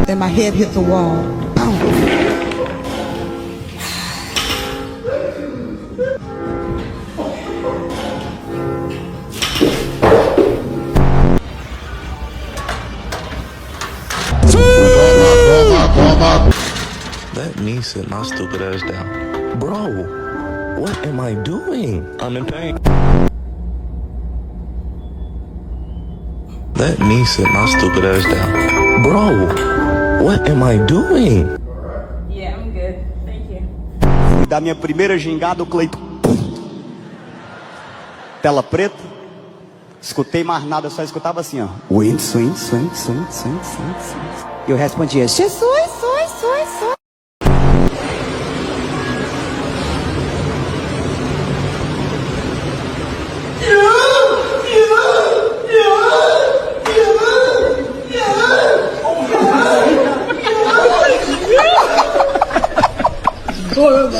Then my head hit the wall. Let me sit my stupid ass down. Bro, what am I doing? I'm in pain. Let me sit my stupid ass down. Bro, what am I doing? Yeah, I'm good. Thank you. Da minha primeira gingada, o Cleiton. Tela preta. Escutei mais nada, eu só escutava assim, ó. Wind, swing, swing, swing, swing, swing, swing. E eu respondia, Jesus, soy, soy, soy. Horrible.